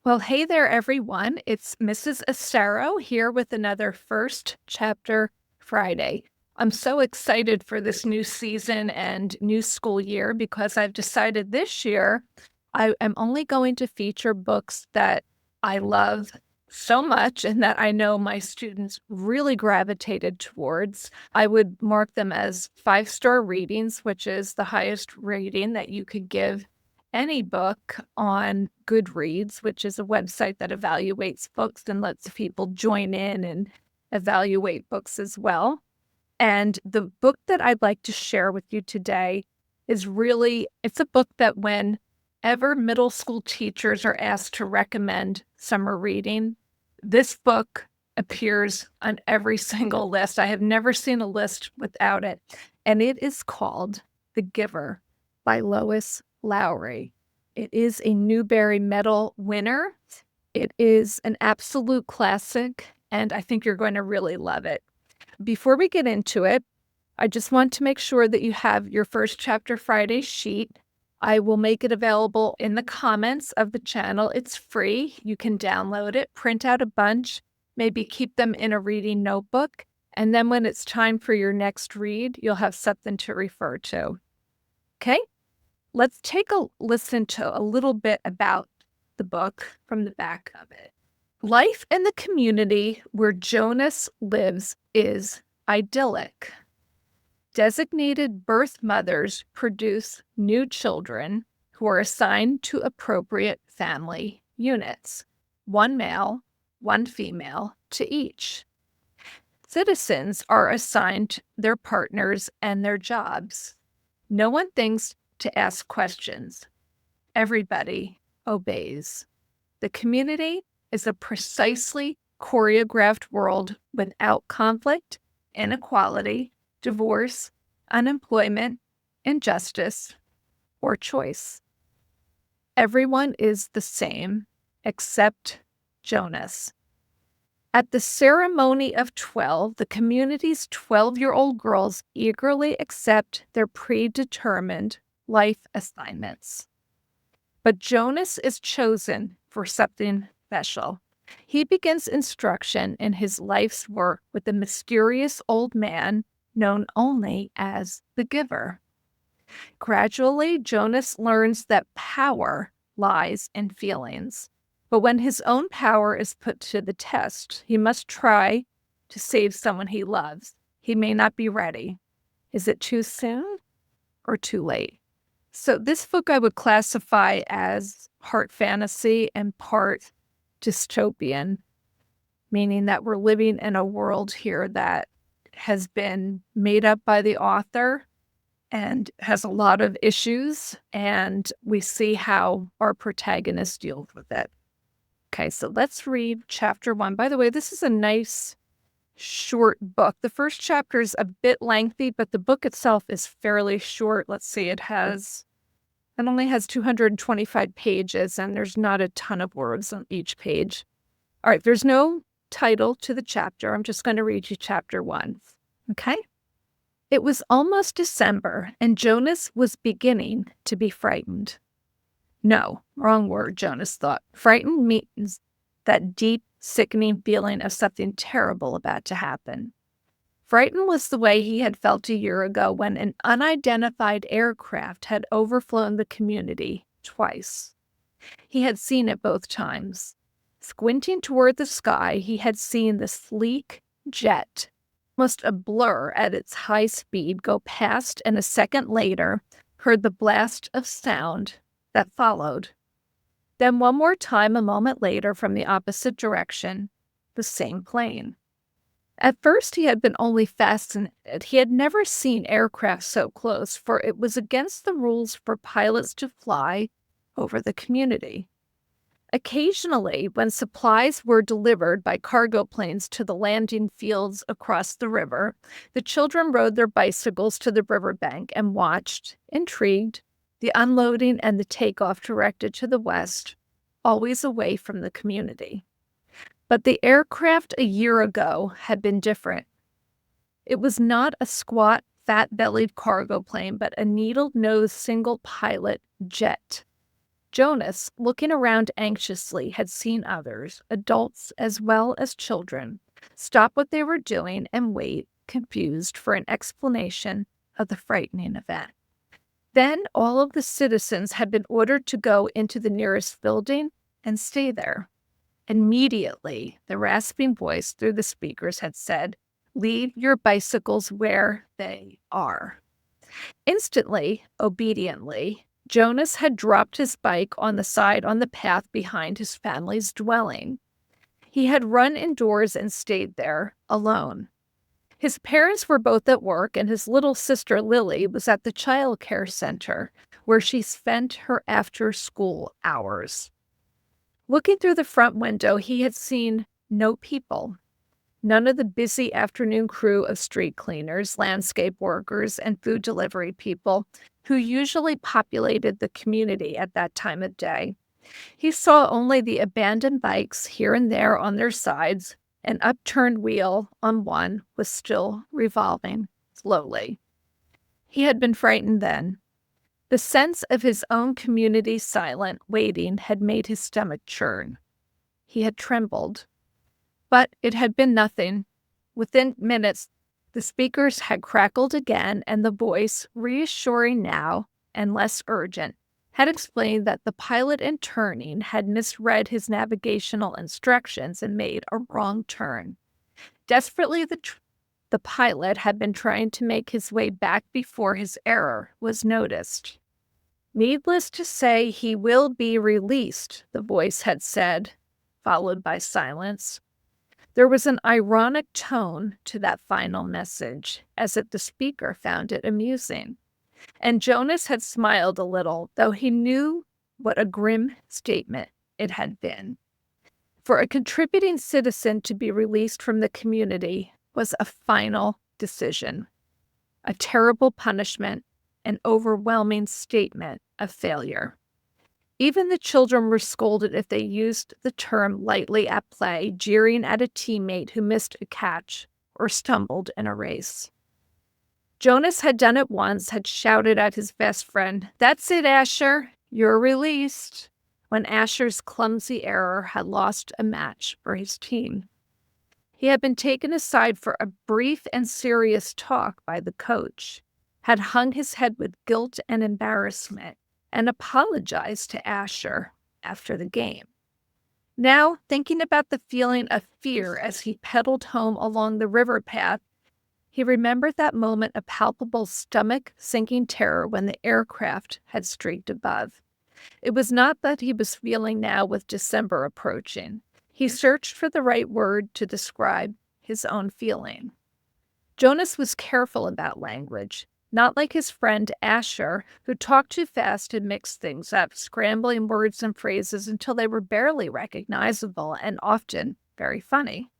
Well, hey there, everyone. It's Mrs. Estero here with another First Chapter Friday. I'm so excited for this new season and new school year because I've decided this year I am only going to feature books that I love so much and that I know my students really gravitated towards. I would mark them as 5-star readings, which is the highest rating that you could give any book on Goodreads, which is a website that evaluates books and lets people join in and evaluate books as well. And the book that I'd like to share with you today is it's a book that whenever middle school teachers are asked to recommend summer reading, this book appears on every single list. I have never seen a list without it. And it is called The Giver by Lois Lowry. It is a Newbery Medal winner. It is an absolute classic, and I think you're going to really love it. Before we get into it, I just want to make sure that you have your First Chapter Friday sheet. I will make it available in the comments of the channel. It's free. You can download it, print out a bunch, maybe keep them in a reading notebook, and then when it's time for your next read, you'll have something to refer to. Okay? Let's take a listen to a little bit about the book from the back of it. Life in the community where Jonas lives is idyllic. Designated birth mothers produce new children who are assigned to appropriate family units, one male, one female to each. Citizens are assigned their partners and their jobs. No one thinks to ask questions. Everybody obeys. The community is a precisely choreographed world without conflict, inequality, divorce, unemployment, injustice, or choice. Everyone is the same except Jonas. At the ceremony of 12, the community's 12-year-old girls eagerly accept their predetermined life assignments. But Jonas is chosen for something special. He begins instruction in his life's work with a mysterious old man known only as the Giver. Gradually, Jonas learns that power lies in feelings. But when his own power is put to the test, he must try to save someone he loves. He may not be ready. Is it too soon or too late? So this book I would classify as part fantasy and part dystopian, meaning that we're living in a world here that has been made up by the author and has a lot of issues, and we see how our protagonist deals with it. Okay, so let's read chapter 1. By the way, this is a nice short book. The first chapter is a bit lengthy, but the book itself is fairly short. Let's see, it only has 225 pages, and there's not a ton of words on each page. All right, there's no title to the chapter. I'm just going to read you chapter 1. Okay? It was almost December, and Jonas was beginning to be frightened. No, wrong word, Jonas thought. Frightened means that deep, sickening feeling of something terrible about to happen. Frightened was the way he had felt a year ago when an unidentified aircraft had overflown the community twice. He had seen it both times. Squinting toward the sky, he had seen the sleek jet, almost a blur at its high speed, go past, and a second later heard the blast of sound that followed. Then one more time, a moment later, from the opposite direction, the same plane. At first, he had been only fascinated. He had never seen aircraft so close, for it was against the rules for pilots to fly over the community. Occasionally, when supplies were delivered by cargo planes to the landing fields across the river, the children rode their bicycles to the riverbank and watched, intrigued, the unloading and the takeoff directed to the west, always away from the community. But the aircraft a year ago had been different. It was not a squat, fat-bellied cargo plane, but a needle-nosed single-pilot jet. Jonas, looking around anxiously, had seen others, adults as well as children, stop what they were doing and wait, confused, for an explanation of the frightening event. Then all of the citizens had been ordered to go into the nearest building and stay there. Immediately, the rasping voice through the speakers had said, "Leave your bicycles where they are." Instantly, obediently, Jonas had dropped his bike on the side on the path behind his family's dwelling. He had run indoors and stayed there, alone. His parents were both at work, and his little sister Lily was at the child care center, where she spent her after-school hours. Looking through the front window, he had seen no people. None of the busy afternoon crew of street cleaners, landscape workers, and food delivery people who usually populated the community at that time of day. He saw only the abandoned bikes here and there on their sides. An upturned wheel on one was still revolving slowly. He had been frightened then. The sense of his own community silent waiting had made his stomach churn. He had trembled. But it had been nothing. Within minutes, the speakers had crackled again, and the voice, reassuring now and less urgent, had explained that the pilot in turning had misread his navigational instructions and made a wrong turn. Desperately, the pilot had been trying to make his way back before his error was noticed. "Needless to say, he will be released," the voice had said, followed by silence. There was an ironic tone to that final message, as if the speaker found it amusing. And Jonas had smiled a little, though he knew what a grim statement it had been. For a contributing citizen to be released from the community was a final decision, a terrible punishment, an overwhelming statement of failure. Even the children were scolded if they used the term lightly at play, jeering at a teammate who missed a catch or stumbled in a race. Jonas had done it once, had shouted at his best friend, "That's it, Asher, you're released," when Asher's clumsy error had lost a match for his team. He had been taken aside for a brief and serious talk by the coach, had hung his head with guilt and embarrassment, and apologized to Asher after the game. Now, thinking about the feeling of fear as he pedaled home along the river path, he remembered that moment of palpable stomach-sinking terror when the aircraft had streaked above. It was not that he was feeling now with December approaching. He searched for the right word to describe his own feeling. Jonas was careful about language. Not like his friend Asher, who talked too fast and mixed things up, scrambling words and phrases until they were barely recognizable and often very funny.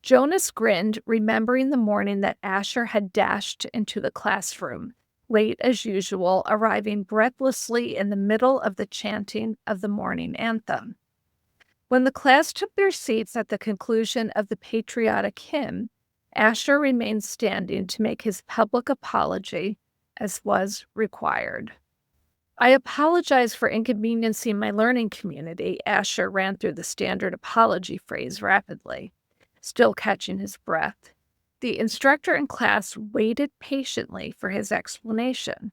Jonas grinned, remembering the morning that Asher had dashed into the classroom, late as usual, arriving breathlessly in the middle of the chanting of the morning anthem. When the class took their seats at the conclusion of the patriotic hymn, Asher remained standing to make his public apology, as was required. "I apologize for inconveniencing my learning community," Asher ran through the standard apology phrase rapidly, still catching his breath. The instructor in class waited patiently for his explanation.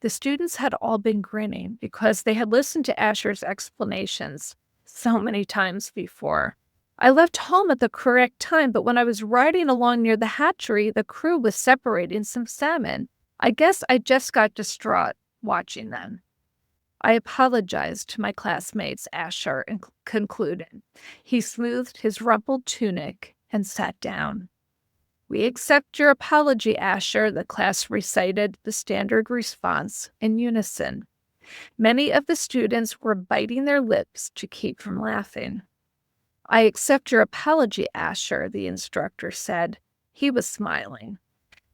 The students had all been grinning because they had listened to Asher's explanations so many times before. "I left home at the correct time, but when I was riding along near the hatchery, the crew was separating some salmon. I guess I just got distraught watching them." "I apologized to my classmates," Asher concluded. He smoothed his rumpled tunic and sat down. "We accept your apology, Asher," the class recited the standard response in unison. Many of the students were biting their lips to keep from laughing. "I accept your apology, Asher," the instructor said. He was smiling.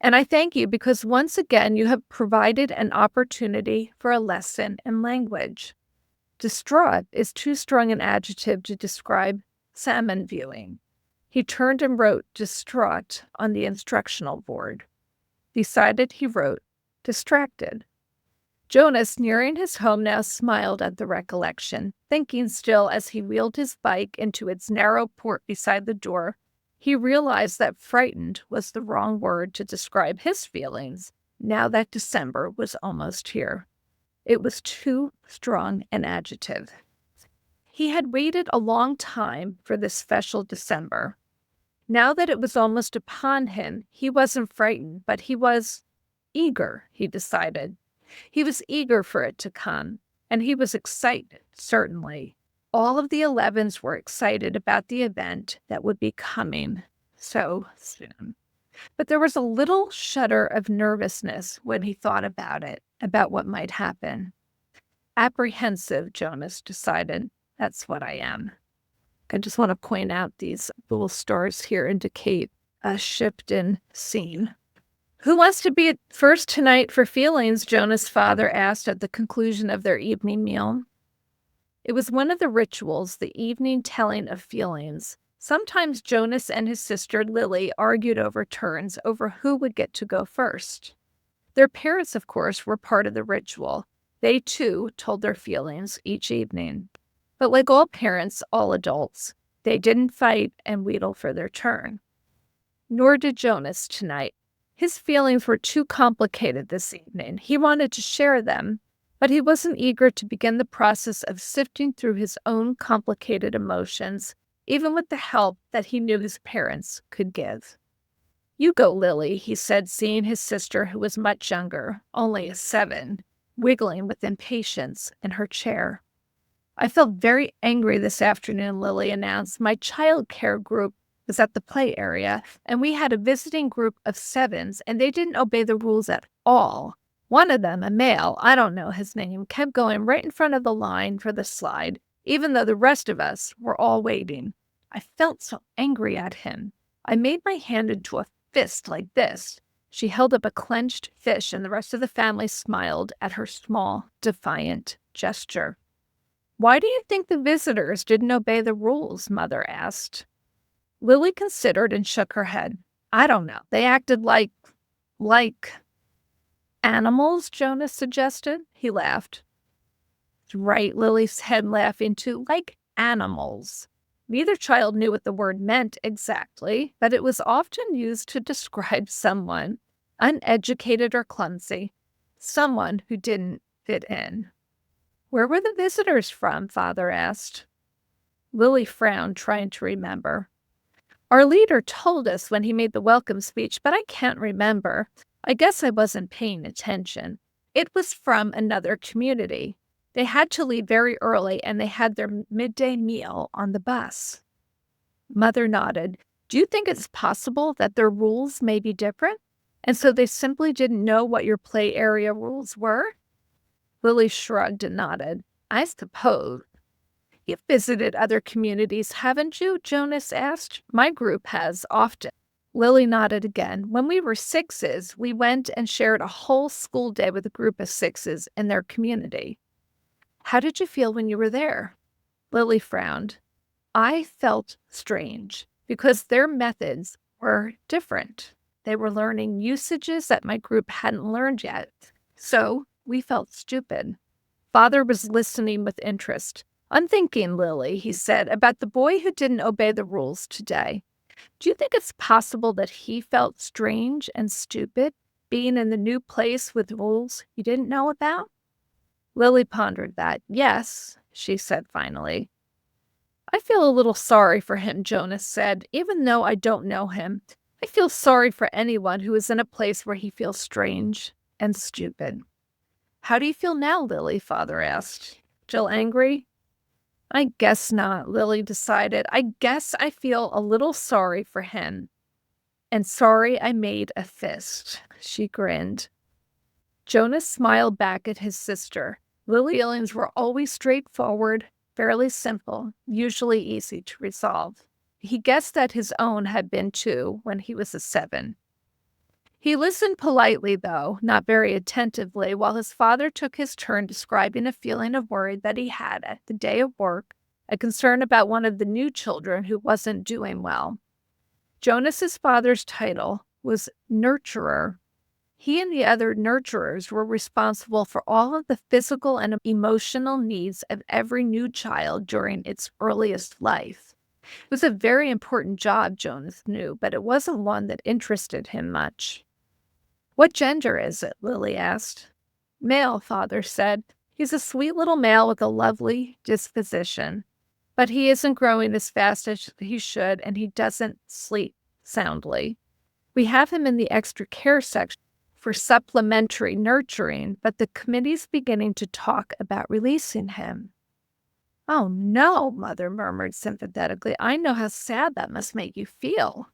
"And I thank you because once again you have provided an opportunity for a lesson in language." Distraught is too strong an adjective to describe salmon viewing. He turned and wrote distraught on the instructional board. Beside it, he wrote distracted. Jonas, nearing his home now, smiled at the recollection, thinking still as he wheeled his bike into its narrow port beside the door. He realized that frightened was the wrong word to describe his feelings now that December was almost here. It was too strong an adjective. He had waited a long time for this special December. Now that it was almost upon him, he wasn't frightened, but he was eager, he decided. He was eager for it to come, and he was excited, certainly. All of the 11s were excited about the event that would be coming so soon. But there was a little shudder of nervousness when he thought about it, about what might happen. Apprehensive, Jonas decided. That's what I am. I just want to point out these little stars here indicate a shift in scene. Who wants to be first tonight for feelings? Jonas' father asked at the conclusion of their evening meal. It was one of the rituals, the evening telling of feelings. Sometimes Jonas and his sister Lily argued over turns over who would get to go first. Their parents, of course, were part of the ritual. They, too, told their feelings each evening. But like all parents, all adults, they didn't fight and wheedle for their turn. Nor did Jonas tonight. His feelings were too complicated this evening. He wanted to share them, but he wasn't eager to begin the process of sifting through his own complicated emotions, even with the help that he knew his parents could give. You go, Lily, he said, seeing his sister, who was much younger, only a 7, wiggling with impatience in her chair. I felt very angry this afternoon, Lily announced. My child care group was at the play area, and we had a visiting group of 7s, and they didn't obey the rules at all. One of them, a male, I don't know his name, kept going right in front of the line for the slide, even though the rest of us were all waiting. I felt so angry at him. I made my hand into a fist like this. She held up a clenched fist, and the rest of the family smiled at her small, defiant gesture. Why do you think the visitors didn't obey the rules? Mother asked. Lily considered and shook her head. I don't know. They acted like animals, Jonas suggested. He laughed. Right, Lily's head laughing too. Like animals. Neither child knew what the word meant exactly, but it was often used to describe someone uneducated or clumsy, someone who didn't fit in. Where were the visitors from? Father asked. Lily frowned, trying to remember. Our leader told us when he made the welcome speech, but I can't remember. I guess I wasn't paying attention. It was from another community. They had to leave very early, and they had their midday meal on the bus. Mother nodded. Do you think it's possible that their rules may be different? And so they simply didn't know what your play area rules were? Lily shrugged and nodded. I suppose. You've visited other communities, haven't you? Jonas asked. My group has, often. Lily nodded again. When we were 6s, we went and shared a whole school day with a group of 6s in their community. How did you feel when you were there? Lily frowned. I felt strange because their methods were different. They were learning usages that my group hadn't learned yet. So we felt stupid. Father was listening with interest. I'm thinking, Lily, he said, about the boy who didn't obey the rules today. Do you think it's possible that he felt strange and stupid, being in the new place with rules you didn't know about? Lily pondered that. Yes, she said finally. I feel a little sorry for him, Jonas said. Even though I don't know him, I feel sorry for anyone who is in a place where he feels strange and stupid. How do you feel now, Lily? Father asked. Still angry? I guess not, Lily decided. I guess I feel a little sorry for him. And sorry I made a fist. She grinned. Jonas smiled back at his sister. Lily's feelings were always straightforward, fairly simple, usually easy to resolve. He guessed that his own had been too when he was a 7. He listened politely, though, not very attentively, while his father took his turn describing a feeling of worry that he had at the day of work, a concern about one of the new children who wasn't doing well. Jonas's father's title was nurturer. He and the other nurturers were responsible for all of the physical and emotional needs of every new child during its earliest life. It was a very important job, Jonas knew, but it wasn't one that interested him much. "What gender is it?" Lily asked. "Male," Father said. "He's a sweet little male with a lovely disposition. But he isn't growing as fast as he should, and he doesn't sleep soundly. We have him in the extra care section for supplementary nurturing, but the committee's beginning to talk about releasing him." "Oh, no," Mother murmured sympathetically. "I know how sad that must make you feel."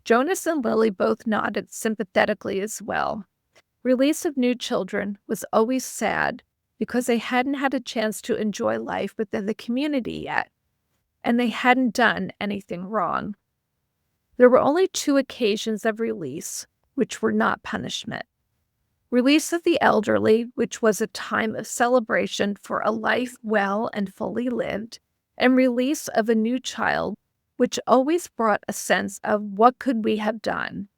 Jonas and Lily both nodded sympathetically as well. Release of new children was always sad because they hadn't had a chance to enjoy life within the community yet, and they hadn't done anything wrong. There were only 2 occasions of release, which were not punishment. Release of the elderly, which was a time of celebration for a life well and fully lived, and release of a new child, which always brought a sense of what could we have done.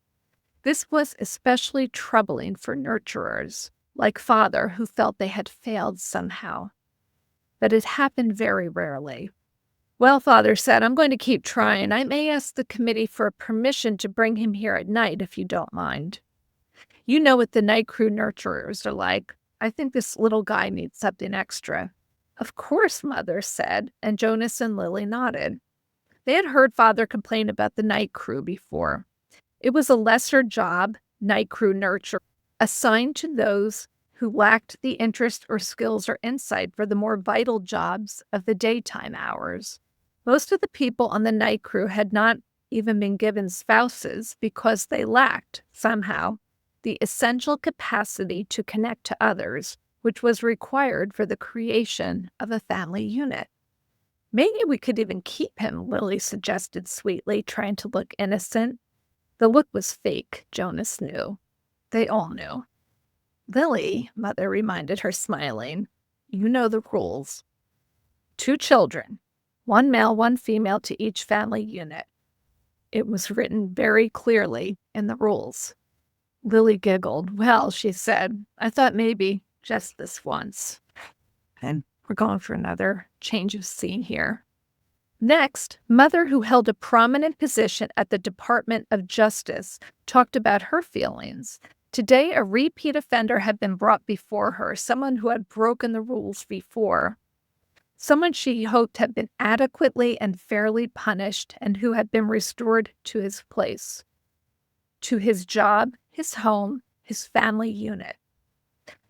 This was especially troubling for nurturers, like Father, who felt they had failed somehow. But it happened very rarely. "Well," Father said, "I'm going to keep trying. I may ask the committee for permission to bring him here at night if you don't mind. You know what the night crew nurturers are like. I think this little guy needs something extra." "Of course," Mother said, and Jonas and Lily nodded. They had heard Father complain about the night crew before. It was a lesser job, night crew nurture, assigned to those who lacked the interest or skills or insight for the more vital jobs of the daytime hours. Most of the people on the night crew had not even been given spouses because they lacked, somehow, the essential capacity to connect to others, which was required for the creation of a family unit. "Maybe we could even keep him," Lily suggested sweetly, trying to look innocent. The look was fake, Jonas knew. They all knew. "Lily," Mother reminded her, smiling, "you know the rules. 2 children, 1 male, 1 female to each family unit." It was written very clearly in the rules. Lily giggled. "Well," she said, "I thought maybe just this once." And we're going for another change of scene here. Next, Mother, who held a prominent position at the Department of Justice, talked about her feelings. Today, a repeat offender had been brought before her, someone who had broken the rules before, someone she hoped had been adequately and fairly punished and who had been restored to his place, to his job, his home, his family unit.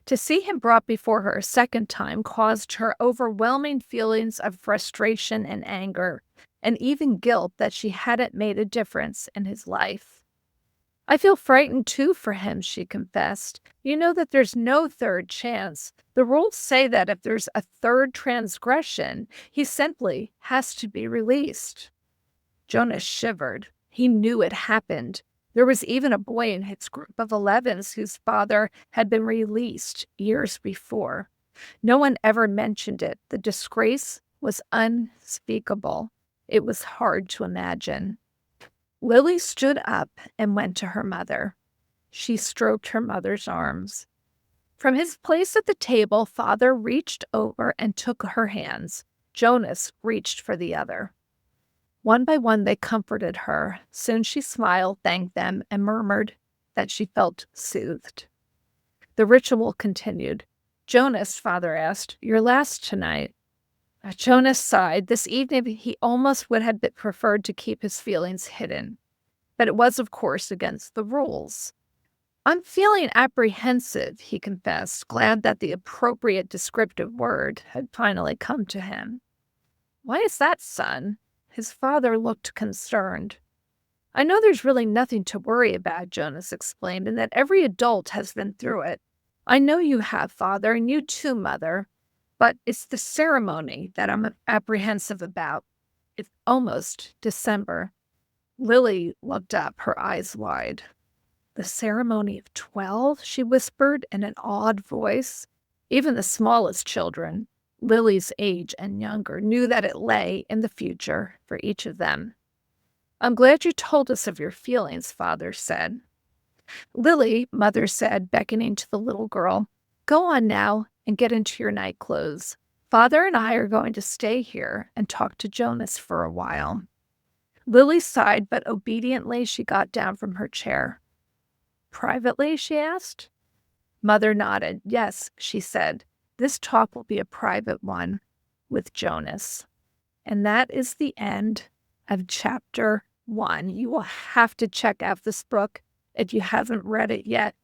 To see him brought before her a second time caused her overwhelming feelings of frustration and anger, and even guilt that she hadn't made a difference in his life. "I feel frightened too for him," she confessed. "You know that there's no third chance. The rules say that if there's a third transgression, he simply has to be released." Jonas shivered. He knew it happened. There was even a boy in his group of 11s whose father had been released years before. No one ever mentioned it. The disgrace was unspeakable. It was hard to imagine. Lily stood up and went to her mother. She stroked her mother's arms. From his place at the table, Father reached over and took her hands. Jonas reached for the other. One by one, they comforted her. Soon she smiled, thanked them, and murmured that she felt soothed. The ritual continued. "Jonas," Father asked, "your last tonight?" Jonas sighed. This evening, he almost would have preferred to keep his feelings hidden. But it was, of course, against the rules. "I'm feeling apprehensive," he confessed, glad that the appropriate descriptive word had finally come to him. "Why is that, son?" His father looked concerned. "I know there's really nothing to worry about," Jonas explained, "and that every adult has been through it. I know you have, Father, and you too, Mother. But it's the ceremony that I'm apprehensive about. It's almost December." Lily looked up, her eyes wide. "The ceremony of 12?" she whispered in an awed voice. Even the smallest children, Lily's age and younger, knew that it lay in the future for each of them. "I'm glad you told us of your feelings," Father said. Lily, Mother said, beckoning to the little girl, go on now and get into your night clothes. Father and I are going to stay here and talk to Jonas for a while. Lily sighed, but obediently she got down from her chair. Privately, she asked. Mother nodded. Yes, she said. This talk will be a private one with Jonas. And that is the end of chapter 1. You will have to check out this book if you haven't read it yet.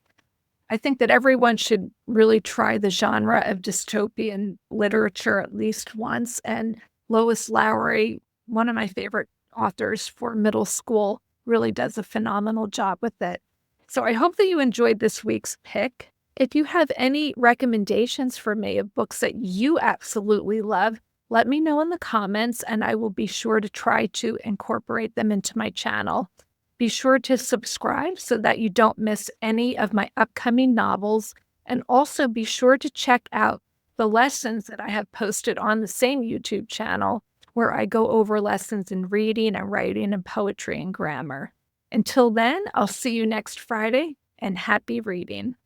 I think that everyone should really try the genre of dystopian literature at least once. And Lois Lowry, one of my favorite authors for middle school, really does a phenomenal job with it. So I hope that you enjoyed this week's pick. If you have any recommendations for me of books that you absolutely love, let me know in the comments and I will be sure to try to incorporate them into my channel. Be sure to subscribe so that you don't miss any of my upcoming novels, and also be sure to check out the lessons that I have posted on the same YouTube channel where I go over lessons in reading and writing and poetry and grammar. Until then, I'll see you next Friday, and happy reading.